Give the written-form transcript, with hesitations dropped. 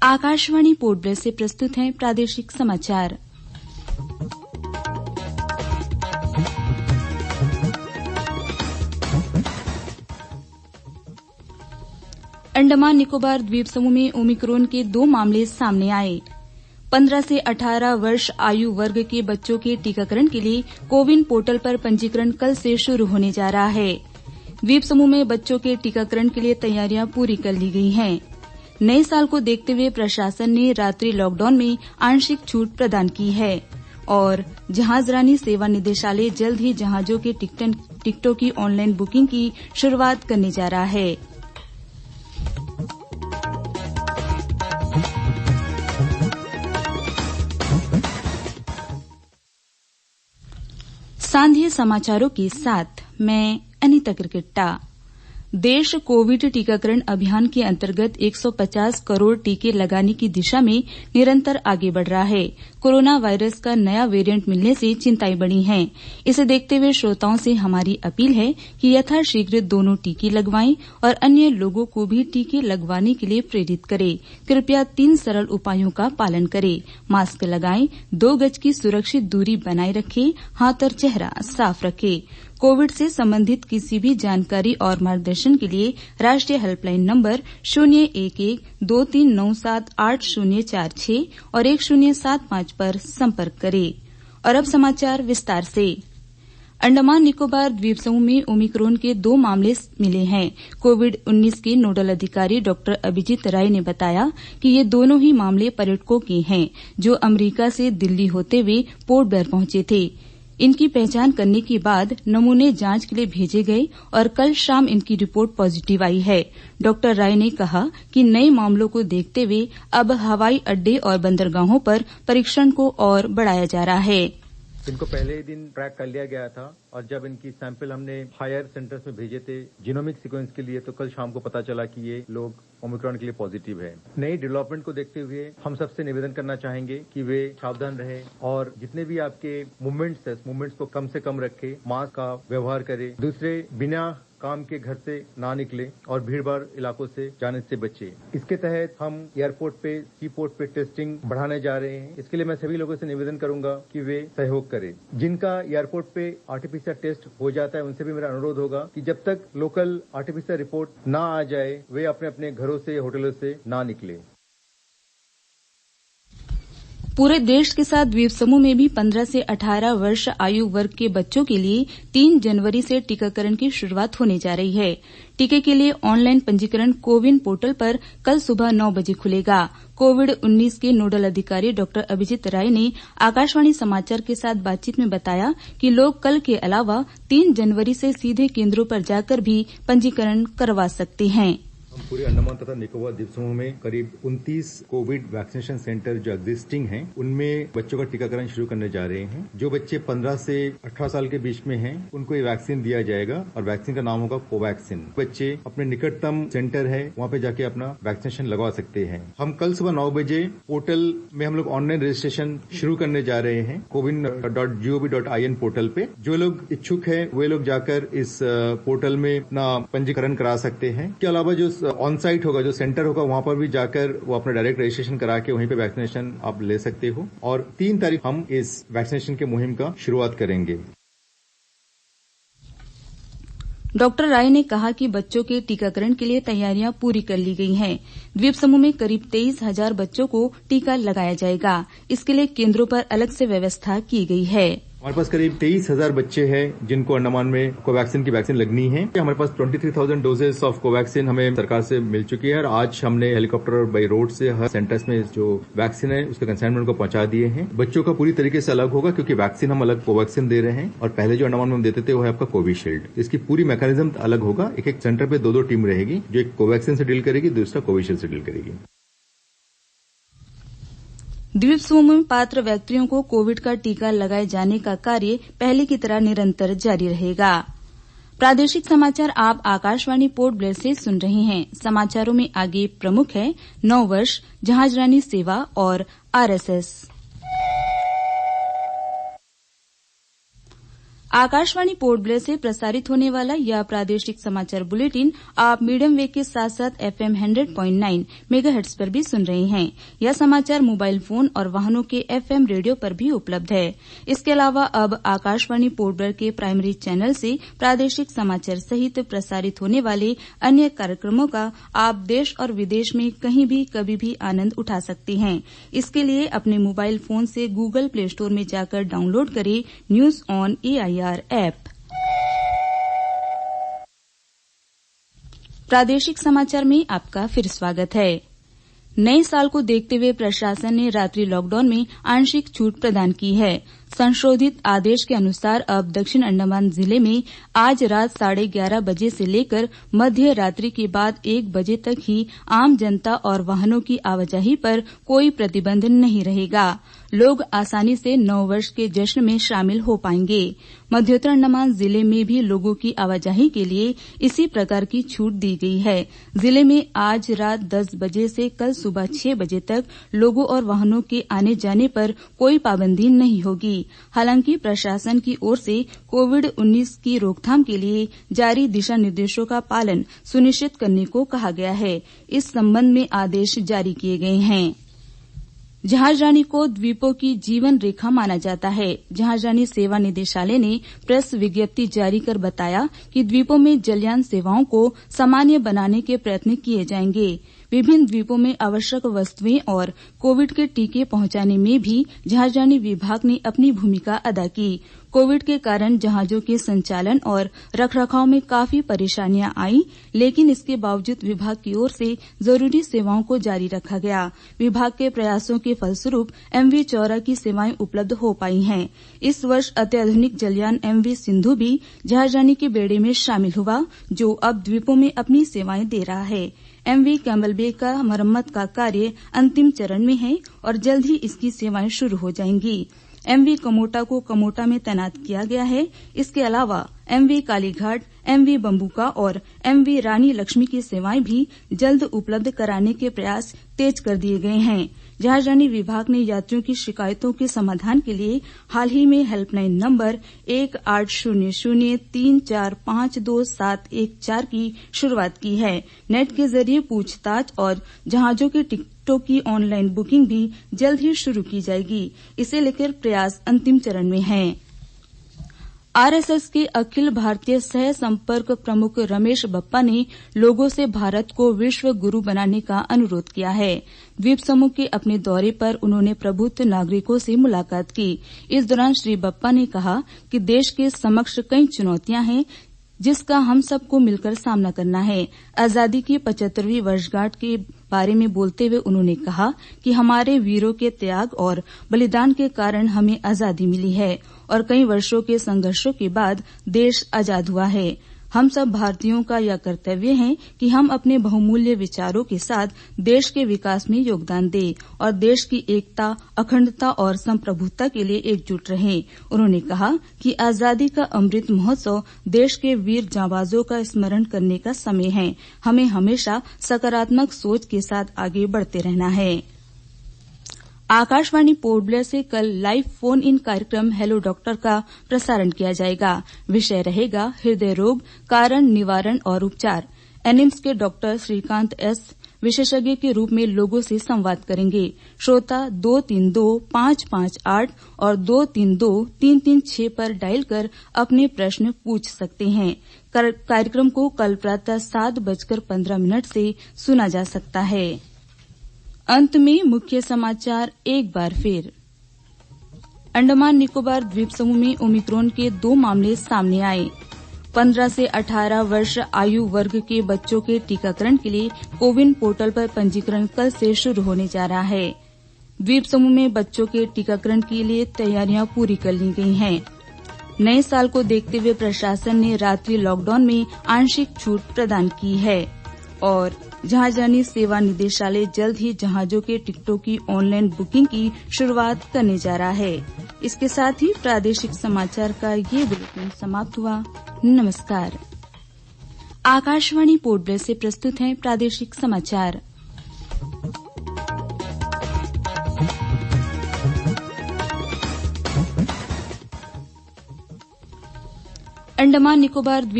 Akashvani port Blair से प्रस्तुत हैं प्रादेशिक समाचार। अंडमान निकोबार द्वीप समूह में ओमिक्रॉन के 2 मामले सामने आए। 15 से 18 वर्ष आयु वर्ग के बच्चों के टीकाकरण के लिए कोविन पोर्टल पर पंजीकरण कल से शुरू होने जा रहा है। द्वीप समूह में बच्चों के टीकाकरण के लिए तैयारियां पूरी कर ली गई हैं। नए साल को देखते हुए प्रशासन ने रात्रि लॉकडाउन में आंशिक छूट प्रदान की है और जहाजरानी सेवा निदेशालय जल्द ही जहाजों के टिकटों की ऑनलाइन बुकिंग की शुरुआत करने जा रहा है। सांध्य समाचारों के साथ मैं अनीता किरकिट्टा। देश कोविड टीकाकरण अभियान के अंतर्गत 150 करोड़ टीके लगाने की दिशा में निरंतर आगे बढ़ रहा है। कोरोना वायरस का नया वेरिएंट मिलने से चिंताएं बढ़ी हैं। इसे देखते हुए श्रोताओं से हमारी अपील है कि यथाशीघ्र दोनों टीके लगवाएं और अन्य लोगों को भी टीके लगवाने के लिए प्रेरित करें। कृपया 3 सरल उपायों का पालन करें। मास्क लगाएं, 2 गज की सुरक्षित दूरी बनाए रखें, हाथ और चेहरा साफ रखें। कोविड से संबंधित किसी भी जानकारी और मार्गदर्शन के लिए राष्ट्रीय हेल्पलाइन नंबर 011-2397-8046 और 1075 पर संपर्क करें। और अब समाचार विस्तार से। अंडमान निकोबार द्वीप समूह में ओमिक्रॉन के 2 मामले मिले हैं। कोविड-19 के नोडल अधिकारी डॉ अभिजीत राय ने बताया कि ये दोनों ही मामले पर्यटकों के हैं जो अमरीका से दिल्ली होते हुए पोर्ट ब्लेयर पहुंचे थे। इनकी पहचान करने के बाद नमूने जांच के लिए भेजे गए और कल शाम इनकी रिपोर्ट पॉजिटिव आई है। डॉ राय ने कहा कि नए मामलों को देखते हुए अब हवाई अड्डे और बंदरगाहों पर परीक्षण को और बढ़ाया जा रहा है। इनको पहले ही दिन ट्रैक कर लिया गया था और जब इनकी सैंपल हमने हायर सेंटर्स में भेजे थे जीनोमिक सीक्वेंस के लिए, तो कल शाम को पता चला कि ये लोग ओमिक्रॉन के लिए पॉजिटिव है। नई डेवलपमेंट को देखते हुए हम सबसे निवेदन करना चाहेंगे कि वे सावधान रहें और जितने भी आपके मूवमेंट्स को कम से कम रखें, मास्क का व्यवहार करें, दूसरे बिना काम के घर से ना निकले और भीड़भाड़ इलाकों से जाने से बचे। इसके तहत हम एयरपोर्ट पे, सी पोर्ट पे टेस्टिंग बढ़ाने जा रहे हैं। इसके लिए मैं सभी लोगों से निवेदन करूंगा कि वे सहयोग करें। जिनका एयरपोर्ट पे आरटीपीसीआर टेस्ट हो जाता है उनसे भी मेरा अनुरोध होगा कि जब तक लोकल आरटीपीसीआर रिपोर्ट ना आ जाए वे अपने अपने घरों से, होटलों से ना निकले। पूरे देश के साथ द्वीप समूह में भी 15 से 18 वर्ष आयु वर्ग के बच्चों के लिए 3 जनवरी से टीकाकरण की शुरुआत होने जा रही है। टीके के लिए ऑनलाइन पंजीकरण कोविन पोर्टल पर कल सुबह 9 बजे खुलेगा। कोविड-19 के नोडल अधिकारी डॉ अभिजीत राय ने आकाशवाणी समाचार के साथ बातचीत में बताया कि लोग कल के अलावा 3 जनवरी से सीधे केंद्रों पर जाकर भी पंजीकरण करवा सकते हैं। हम पूरे अंडमान तथा निकोबार द्वीप समूह में करीब 29 कोविड वैक्सीनेशन सेंटर जो एग्जिस्टिंग हैं, उनमें बच्चों का टीकाकरण शुरू करने जा रहे हैं। जो बच्चे 15 से 18 साल के बीच में हैं, उनको ये वैक्सीन दिया जाएगा और वैक्सीन का नाम होगा कोवैक्सीन। बच्चे अपने निकटतम सेंटर है वहां पे जाके अपना वैक्सीनेशन लगवा सकते हैं। हम कल सुबह 9 बजे पोर्टल में हम लोग ऑनलाइन रजिस्ट्रेशन शुरू करने जा रहे हैं cowin.gov.in पोर्टल पे। जो लोग इच्छुक है वे लोग जाकर इस पोर्टल में अपना पंजीकरण करा सकते हैं। इसके अलावा जो ऑन साइट होगा, जो सेंटर होगा, वहां पर भी जाकर वो अपना डायरेक्ट रजिस्ट्रेशन करा के वहीं पे वैक्सीनेशन आप ले सकते हो। और 3 तारीख हम इस वैक्सीनेशन के मुहिम का शुरुआत करेंगे। डॉ राय ने कहा कि बच्चों के टीकाकरण के लिए तैयारियां पूरी कर ली गई हैं। द्वीप समूह में करीब 23,000 बच्चों को टीका लगाया जाएगा। इसके लिए केंद्रों पर अलग से व्यवस्था की गई है। हमारे पास करीब 23,000 बच्चे हैं जिनको अंडमान में कोवैक्सीन की वैक्सीन लगनी है। हमारे पास 23,000 डोजेस ऑफ कोवैक्सीन हमें सरकार से मिल चुकी है और आज हमने हेलीकॉप्टर और बाई रोड से हर सेंटर्स में जो वैक्सीन है उसके कंसाइनमेंट को पहुंचा दिए हैं। बच्चों का पूरी तरीके से अलग होगा क्योंकि वैक्सीन हम अलग कोवैक्सीन दे रहे हैं और पहले जो अंडमान में हम देते थे वो है आपका कोविशील्ड। इसकी पूरी मैकेनिज्म अलग होगा। एक सेंटर पे 2 टीम रहेगी, जो एक कोवैक्सीन से डील करेगी, दूसरा कोविशील्ड से डील करेगी। द्वीप समूह में पात्र व्यक्तियों को कोविड का टीका लगाए जाने का कार्य पहले की तरह निरंतर जारी रहेगा। प्रादेशिक समाचार आप आकाशवाणी पोर्ट ब्लेयर से सुन रहे हैं। समाचारों में आगे प्रमुख है 9 वर्ष जहाजरानी सेवा और आरएसएस। आकाशवाणी पोर्ट ब्लेयर से प्रसारित होने वाला यह प्रादेशिक समाचार बुलेटिन आप मीडियम वेव के साथ साथ FM 100.9 मेगाहर्ट्ज पर भी सुन रहे हैं। यह समाचार मोबाइल फोन और वाहनों के FM रेडियो पर भी उपलब्ध है। इसके अलावा अब आकाशवाणी पोर्ट ब्लेयर के प्राइमरी चैनल से प्रादेशिक समाचार सहित प्रसारित होने वाले अन्य कार्यक्रमों का आप देश और विदेश में कहीं भी कभी भी आनंद उठा सकते हैं। इसके लिए अपने मोबाइल फोन से गूगल प्ले स्टोर में जाकर डाउनलोड करें न्यूज ऑन AIR ऐप। प्रादेशिक समाचार में आपका फिर स्वागत है। नए साल को देखते हुए प्रशासन ने रात्रि लॉकडाउन में आंशिक छूट प्रदान की है। संशोधित आदेश के अनुसार अब दक्षिण अंडमान जिले में आज रात 11:30 बजे से लेकर मध्य रात्रि के बाद 1 बजे तक ही आम जनता और वाहनों की आवाजाही पर कोई प्रतिबंध नहीं रहेगा। लोग आसानी से नववर्ष के जश्न में शामिल हो पाएंगे। मध्योत्तर अंडमान जिले में भी लोगों की आवाजाही के लिए इसी प्रकार की छूट दी गई है। जिले में आज रात 10 बजे से कल सुबह 6 बजे तक लोगों और वाहनों के आने जाने पर कोई पाबंदी नहीं होगी। हालांकि प्रशासन की ओर से कोविड-19 की रोकथाम के लिए जारी दिशा निर्देशों का पालन सुनिश्चित करने को कहा गया है। इस संबंध में आदेश जारी किए गए हैं। जहाजरानी को द्वीपों की जीवन रेखा माना जाता है। जहाजरानी सेवा निदेशालय ने प्रेस विज्ञप्ति जारी कर बताया कि द्वीपों में जलयान सेवाओं को सामान्य बनाने के प्रयत्न किए जाएंगे। विभिन्न द्वीपों में आवश्यक वस्तुएं और कोविड के टीके पहुंचाने में भी जहाजरानी विभाग ने अपनी भूमिका अदा की। कोविड के कारण जहाजों के संचालन और रखरखाव में काफी परेशानियां आईं, लेकिन इसके बावजूद विभाग की ओर से जरूरी सेवाओं को जारी रखा गया। विभाग के प्रयासों के फलस्वरूप MV चौरा की सेवाएं उपलब्ध हो पाई हैं। इस वर्ष अत्याधुनिक जलयान MV सिंधु भी जहाजरानी के बेड़े में शामिल हुआ, जो अब द्वीपों में अपनी सेवाएं दे रहा है। MV कैम्बल बे का मरम्मत का कार्य अंतिम चरण में है और जल्द ही इसकी सेवाएं शुरू हो जाएंगी। MV कमोटा को कमोटा में तैनात किया गया है। इसके अलावा MV कालीघाट, MV बंबुका और MV रानी लक्ष्मी की सेवाएं भी जल्द उपलब्ध कराने के प्रयास तेज कर दिए गए हैं। जहाजरानी विभाग ने यात्रियों की शिकायतों के समाधान के लिए हाल ही में हेल्पलाइन नंबर 180034527114 की शुरुआत की है। नेट के जरिए पूछताछ और जहाजों के टिकटों की ऑनलाइन बुकिंग भी जल्द ही शुरू की जाएगी। इसे लेकर प्रयास अंतिम चरण में हैं। RSS के अखिल भारतीय सह संपर्क प्रमुख रमेश बप्पा ने लोगों से भारत को विश्व गुरु बनाने का अनुरोध किया है। द्वीप समूह के अपने दौरे पर उन्होंने प्रबुद्ध नागरिकों से मुलाकात की। इस दौरान श्री बप्पा ने कहा कि देश के समक्ष कई चुनौतियां हैं, जिसका हम सबको मिलकर सामना करना है। आजादी की 75वीं वर्षगांठ के बारे में बोलते हुए उन्होंने कहा कि हमारे वीरों के त्याग और बलिदान के कारण हमें आजादी मिली है और कई वर्षों के संघर्षों के बाद देश आजाद हुआ है। हम सब भारतीयों का यह कर्तव्य है कि हम अपने बहुमूल्य विचारों के साथ देश के विकास में योगदान दें और देश की एकता, अखंडता और संप्रभुता के लिए एकजुट रहें। उन्होंने कहा कि आजादी का अमृत महोत्सव देश के वीर जांबाजों का स्मरण करने का समय है। हमें हमेशा सकारात्मक सोच के साथ आगे बढ़ते रहना है। आकाशवाणी पोर्ट ब्लेयर से कल लाइव फोन इन कार्यक्रम हेलो डॉक्टर का प्रसारण किया जाएगा। विषय रहेगा हृदय रोग, कारण, निवारण और उपचार। एनिम्स के डॉक्टर श्रीकांत S विशेषज्ञ के रूप में लोगों से संवाद करेंगे। श्रोता 232-558 और 232-336 पर डायल कर अपने प्रश्न पूछ सकते हैं। कार्यक्रम को कल प्रातः 7:15 से सुना जा सकता है। अंत में मुख्य समाचार एक बार फिर। अंडमान निकोबार द्वीप समूह में ओमिक्रॉन के 2 मामले सामने आए। 15 से 18 वर्ष आयु वर्ग के बच्चों के टीकाकरण के लिए कोविन पोर्टल पर पंजीकरण कल से शुरू होने जा रहा है। द्वीप समूह में बच्चों के टीकाकरण के लिए तैयारियां पूरी कर ली गई हैं। नए साल को देखते हुए प्रशासन ने रात्रि लॉकडाउन में आंशिक छूट प्रदान की है और जहाजरानी सेवा निदेशालय जल्द ही जहाजों के टिकटों की ऑनलाइन बुकिंग की शुरुआत करने जा रहा है। इसके साथ ही प्रादेशिक समाचार का ये बुलेटिन समाप्त हुआ। नमस्कार। आकाशवाणी पोर्ट ब्लेयर से प्रस्तुत हैं प्रादेशिक समाचार। अंडमान निकोबार